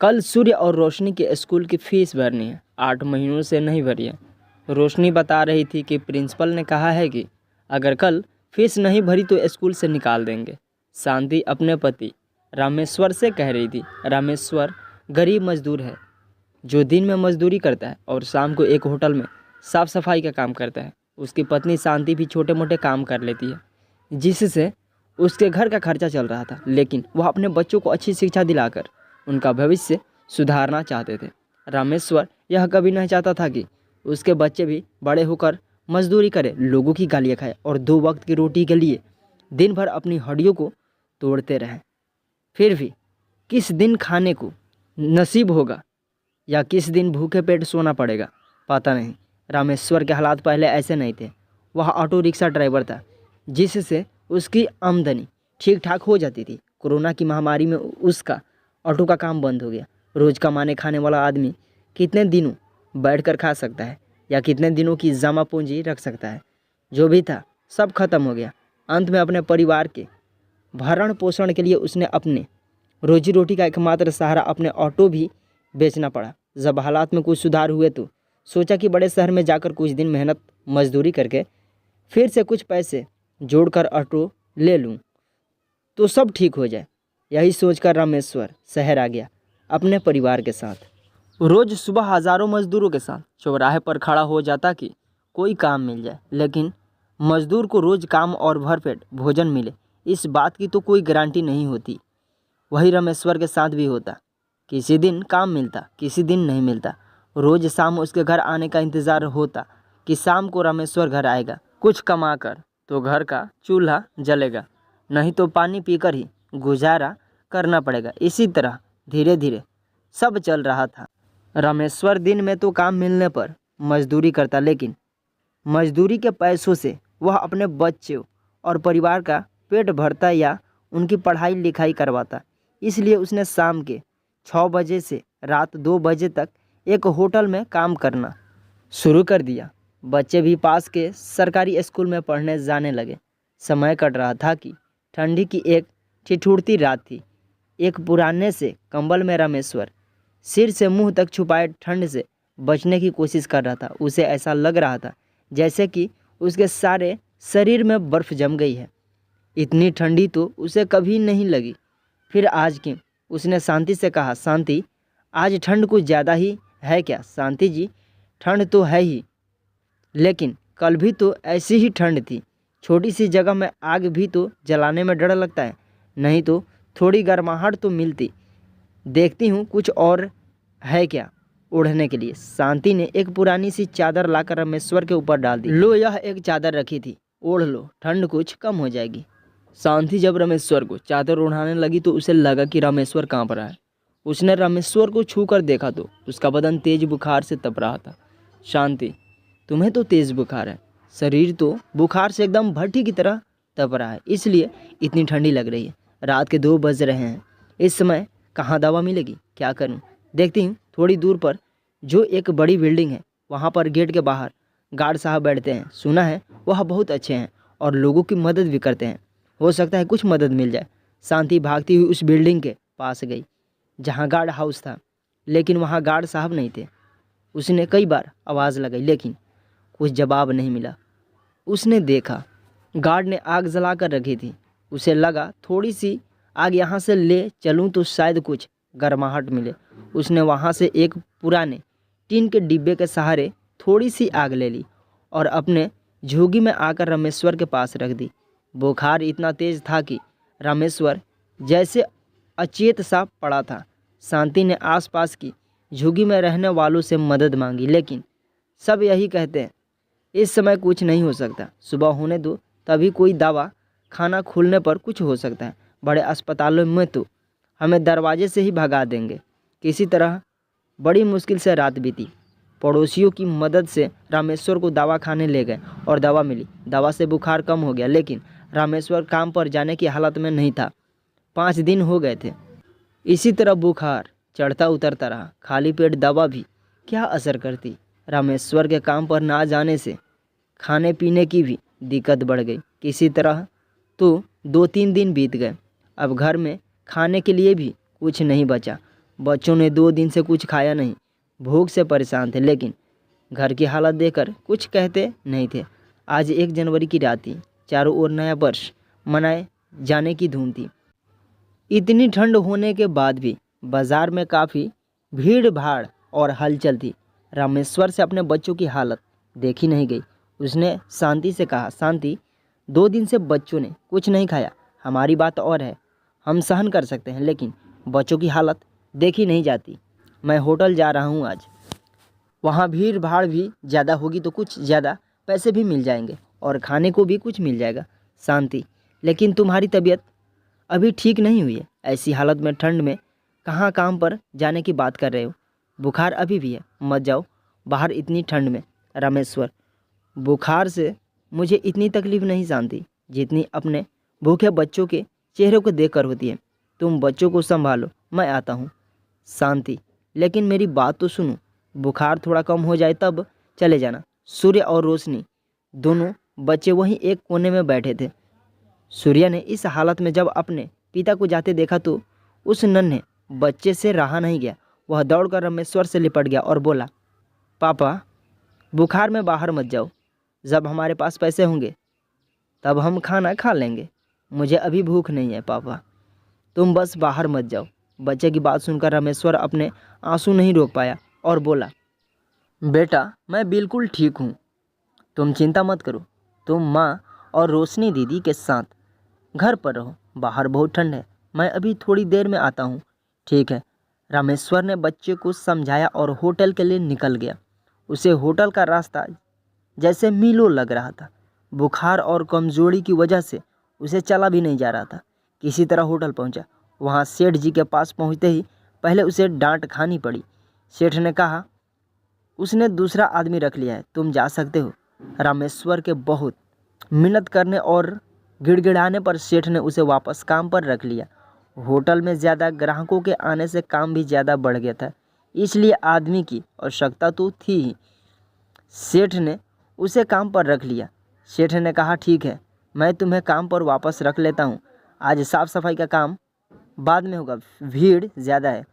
कल सूर्य और रोशनी के स्कूल की फीस भरनी है। 8 महीनों से नहीं भरी है। रोशनी बता रही थी कि प्रिंसिपल ने कहा है कि अगर कल फीस नहीं भरी तो स्कूल से निकाल देंगे। शांति अपने पति रामेश्वर से कह रही थी। रामेश्वर गरीब मजदूर है जो दिन में मजदूरी करता है और शाम को एक होटल में साफ सफाई का काम करता है। उसकी पत्नी शांति भी छोटे मोटे काम कर लेती है जिससे उसके घर का खर्चा चल रहा था, लेकिन वह अपने बच्चों को अच्छी शिक्षा दिलाकर उनका भविष्य सुधारना चाहते थे। रामेश्वर यह कभी नहीं चाहता था कि उसके बच्चे भी बड़े होकर मजदूरी करें, लोगों की गालियाँ खाएं और 2 वक्त की रोटी के लिए दिन भर अपनी हड्डियों को तोड़ते रहें। फिर भी किस दिन खाने को नसीब होगा या किस दिन भूखे पेट सोना पड़ेगा पता नहीं। रामेश्वर के हालात पहले ऐसे नहीं थे। वह ऑटो रिक्शा ड्राइवर था जिससे उसकी आमदनी ठीक ठाक हो जाती थी। कोरोना की महामारी में उसका ऑटो का काम बंद हो गया। रोज़ कमाने खाने वाला आदमी कितने दिनों बैठकर खा सकता है या कितने दिनों की जमा पूंजी रख सकता है। जो भी था सब खत्म हो गया। अंत में अपने परिवार के भरण पोषण के लिए उसने अपने रोजी रोटी का एकमात्र सहारा अपने ऑटो भी बेचना पड़ा। जब हालात में कुछ सुधार हुए तो सोचा कि बड़े शहर में जाकर कुछ दिन मेहनत मजदूरी करके फिर से कुछ पैसे जोड़कर ऑटो ले लूँ तो सब ठीक हो जाए। यही सोचकर रामेश्वर शहर आ गया अपने परिवार के साथ। रोज़ सुबह हज़ारों मजदूरों के साथ चौराहे पर खड़ा हो जाता कि कोई काम मिल जाए, लेकिन मजदूर को रोज़ काम और भरपेट भोजन मिले इस बात की तो कोई गारंटी नहीं होती। वही रामेश्वर के साथ भी होता। किसी दिन काम मिलता, किसी दिन नहीं मिलता। रोज़ शाम उसके घर आने का इंतज़ार होता कि शाम को रामेश्वर घर आएगा कुछ कमा कर, तो घर का चूल्हा जलेगा, नहीं तो पानी पीकर ही गुजारा करना पड़ेगा। इसी तरह धीरे धीरे सब चल रहा था। रामेश्वर दिन में तो काम मिलने पर मजदूरी करता, लेकिन मजदूरी के पैसों से वह अपने बच्चों और परिवार का पेट भरता या उनकी पढ़ाई लिखाई करवाता। इसलिए उसने शाम के 6 बजे से रात 2 बजे तक एक होटल में काम करना शुरू कर दिया। बच्चे भी पास के सरकारी स्कूल में पढ़ने जाने लगे। समय कट रहा था कि ठंडी की एक ठिठुरती रात थी। एक पुराने से कंबल में रामेश्वर सिर से मुंह तक छुपाए ठंड से बचने की कोशिश कर रहा था। उसे ऐसा लग रहा था जैसे कि उसके सारे शरीर में बर्फ़ जम गई है। इतनी ठंडी तो उसे कभी नहीं लगी। फिर आज क्यों? उसने शांति से कहा, शांति आज ठंड कुछ ज़्यादा ही है क्या? शांति जी, ठंड तो है ही, लेकिन कल भी तो ऐसी ही ठंड थी। छोटी सी जगह में आग भी तो जलाने में डर लगता है, नहीं तो थोड़ी गर्माहट तो मिलती। देखती हूँ कुछ और है क्या ओढ़ने के लिए। शांति ने एक पुरानी सी चादर लाकर रामेश्वर के ऊपर डाल दी। लो, यह एक चादर रखी थी, ओढ़ लो, ठंड कुछ कम हो जाएगी। शांति जब रामेश्वर को चादर ओढ़ाने लगी तो उसे लगा कि रामेश्वर कांप रहा है। उसने रामेश्वर को छू कर देखा तो उसका बदन तेज बुखार से तप रहा था। शांति, तुम्हें तो तेज बुखार है, शरीर तो बुखार से एकदम भट्टी की तरह तप रहा है, इसलिए इतनी ठंडी लग रही है। रात के 2 बज रहे हैं, इस समय कहाँ दवा मिलेगी? क्या करूं? देखती हूँ थोड़ी दूर पर जो एक बड़ी बिल्डिंग है, वहाँ पर गेट के बाहर गार्ड साहब बैठते हैं। सुना है वह बहुत अच्छे हैं और लोगों की मदद भी करते हैं। हो सकता है कुछ मदद मिल जाए। शांति भागती हुई उस बिल्डिंग के पास गई जहाँ गार्ड हाउस था, लेकिन वहाँ गार्ड साहब नहीं थे। उसने कई बार आवाज़ लगाई लेकिन कुछ जवाब नहीं मिला। उसने देखा गार्ड ने आग जला कर रखी थी। उसे लगा थोड़ी सी आग यहाँ से ले चलूँ तो शायद कुछ गर्माहट मिले। उसने वहाँ से एक पुराने टीन के डिब्बे के सहारे थोड़ी सी आग ले ली और अपने झोगी में आकर रामेश्वर के पास रख दी। बुखार इतना तेज था कि रामेश्वर जैसे अचेत सा पड़ा था। शांति ने आसपास की झुग्गी में रहने वालों से मदद मांगी, लेकिन सब यही कहते हैं इस समय कुछ नहीं हो सकता, सुबह होने दो, तभी कोई दवा खाना खुलने पर कुछ हो सकता है। बड़े अस्पतालों में तो हमें दरवाजे से ही भगा देंगे। किसी तरह बड़ी मुश्किल से रात बीती। पड़ोसियों की मदद से रामेश्वर को दवा खाने ले गए और दवा मिली। दवा से बुखार कम हो गया, लेकिन रामेश्वर काम पर जाने की हालत में नहीं था। 5 दिन हो गए थे। इसी तरह बुखार चढ़ता उतरता रहा। खाली पेट दवा भी क्या असर करती। रामेश्वर के काम पर ना जाने से खाने पीने की भी दिक्कत बढ़ गई। किसी तरह तो 2-3 दिन बीत गए। अब घर में खाने के लिए भी कुछ नहीं बचा। बच्चों ने 2 दिन से कुछ खाया नहीं, भूख से परेशान थे, लेकिन घर की हालत देखकर कुछ कहते नहीं थे। आज 1 जनवरी की रात थी, चारों ओर नया वर्ष मनाए जाने की धूम थी। इतनी ठंड होने के बाद भी बाजार में काफ़ी भीड़ भाड़ और हलचल थी। रामेश्वर से अपने बच्चों की हालत देखी नहीं गई। उसने शांति से कहा, शांति, 2 दिन से बच्चों ने कुछ नहीं खाया। हमारी बात और है, हम सहन कर सकते हैं, लेकिन बच्चों की हालत देखी नहीं जाती। मैं होटल जा रहा हूँ आज, वहाँ भीड़ भाड़ भी ज़्यादा होगी तो कुछ ज़्यादा पैसे भी मिल जाएंगे और खाने को भी कुछ मिल जाएगा। शांति, लेकिन तुम्हारी तबीयत अभी ठीक नहीं हुई है। ऐसी हालत में ठंड में कहाँ काम पर जाने की बात कर रहे हो? बुखार अभी भी है, मत जाओ बाहर इतनी ठंड में। रामेश्वर, बुखार से मुझे इतनी तकलीफ़ नहीं शांति जितनी अपने भूखे बच्चों के चेहरों को देखकर होती है। तुम बच्चों को संभालो, मैं आता हूँ। शांति, लेकिन मेरी बात तो सुनो, बुखार थोड़ा कम हो जाए तब चले जाना। सूर्य और रोशनी दोनों बच्चे वहीं एक कोने में बैठे थे। सूर्य ने इस हालत में जब अपने पिता को जाते देखा तो उस नन्हे बच्चे से रहा नहीं गया। वह दौड़कर रामेश्वर से लिपट गया और बोला, पापा, बुखार में बाहर मत जाओ। जब हमारे पास पैसे होंगे तब हम खाना खा लेंगे। मुझे अभी भूख नहीं है पापा, तुम बस बाहर मत जाओ। बच्चे की बात सुनकर रामेश्वर अपने आंसू नहीं रोक पाया और बोला, बेटा, मैं बिल्कुल ठीक हूँ, तुम चिंता मत करो। तुम माँ और रोशनी दीदी के साथ घर पर रहो, बाहर बहुत ठंड है। मैं अभी थोड़ी देर में आता हूँ। ठीक है। रामेश्वर ने बच्चे को समझाया और होटल के लिए निकल गया। उसे होटल का रास्ता जैसे मीलों लग रहा था। बुखार और कमजोरी की वजह से उसे चला भी नहीं जा रहा था। किसी तरह होटल पहुंचा। वहां सेठ जी के पास पहुंचते ही पहले उसे डांट खानी पड़ी। सेठ ने कहा, उसने दूसरा आदमी रख लिया है, तुम जा सकते हो। रामेश्वर के बहुत मिन्नत करने और गिड़गिड़ाने पर सेठ ने उसे वापस काम पर रख लिया। होटल में ज़्यादा ग्राहकों के आने से काम भी ज़्यादा बढ़ गया था, इसलिए आदमी की आवश्यकता तो थी ही। सेठ ने उसे काम पर रख लिया। सेठ ने कहा, ठीक है, मैं तुम्हें काम पर वापस रख लेता हूँ। आज साफ़ सफाई का काम बाद में होगा, भीड़ ज़्यादा है,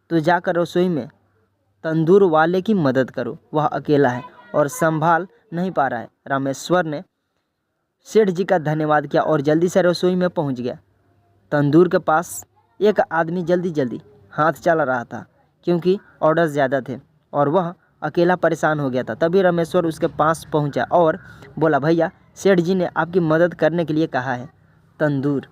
तो जाकर रसोई में तंदूर वाले की मदद करो। वह अकेला है और संभाल नहीं पा रहा है। रामेश्वर ने सेठ जी का धन्यवाद किया और जल्दी से रसोई में पहुंच गया। तंदूर के पास एक आदमी जल्दी हाथ चला रहा था क्योंकि ऑर्डर ज़्यादा थे और वह अकेला परेशान हो गया था। तभी रामेश्वर उसके पास पहुंचा और बोला, भैया, सेठ जी ने आपकी मदद करने के लिए कहा है। तंदूर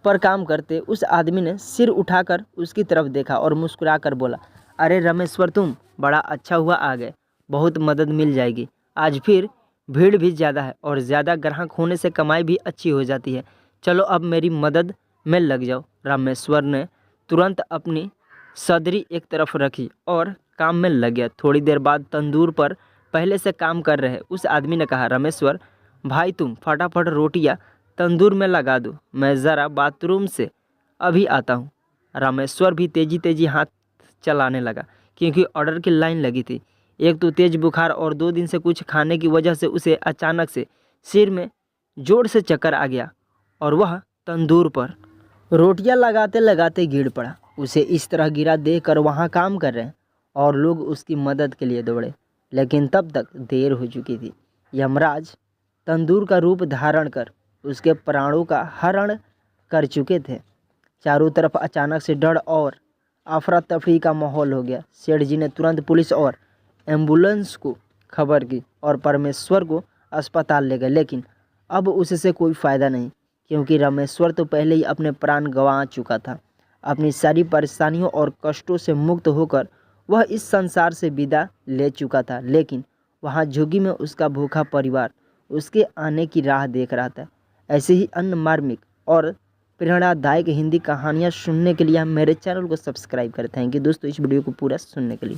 पर काम करते उस आदमी ने सिर उठाकर उसकी तरफ देखा और मुस्कुराकर बोला, अरे रामेश्वर, तुम बड़ा अच्छा हुआ आ गए, बहुत मदद मिल जाएगी। आज फिर भीड़ भी ज़्यादा है और ज़्यादा ग्राहक होने से कमाई भी अच्छी हो जाती है। चलो अब मेरी मदद में लग जाओ। रामेश्वर ने तुरंत अपनी सदरी एक तरफ रखी और काम में लग गया। थोड़ी देर बाद तंदूर पर पहले से काम कर रहे उस आदमी ने कहा, रामेश्वर भाई, तुम फटाफट रोटियां तंदूर में लगा दो, मैं ज़रा बाथरूम से अभी आता हूँ। रामेश्वर भी तेजी हाथ चलाने लगा क्योंकि ऑर्डर की लाइन लगी थी। एक तो तेज बुखार और 2 दिन से कुछ खाने की वजह से उसे अचानक से सिर में जोर से चक्कर आ गया और वह तंदूर पर रोटियां लगाते लगाते गिर पड़ा। उसे इस तरह गिरा देखकर वहां काम कर रहे और लोग उसकी मदद के लिए दौड़े, लेकिन तब तक देर हो चुकी थी। यमराज तंदूर का रूप धारण कर उसके प्राणों का हरण कर चुके थे। चारों तरफ अचानक से डर और अफरा तफरी का माहौल हो गया। सेठ जी ने तुरंत पुलिस और एम्बुलेंस को खबर की और परमेश्वर को अस्पताल ले गए, लेकिन अब उससे कोई फ़ायदा नहीं क्योंकि रामेश्वर तो पहले ही अपने प्राण गंवा चुका था। अपनी सारी परेशानियों और कष्टों से मुक्त होकर वह इस संसार से विदा ले चुका था, लेकिन वहाँ झुग्गी में उसका भूखा परिवार उसके आने की राह देख रहा था। ऐसे ही अन्य मार्मिक और प्रेरणादायक हिंदी कहानियाँ सुनने के लिए मेरे चैनल को सब्सक्राइब करें। थैंक यू दोस्तों इस वीडियो को पूरा सुनने के लिए।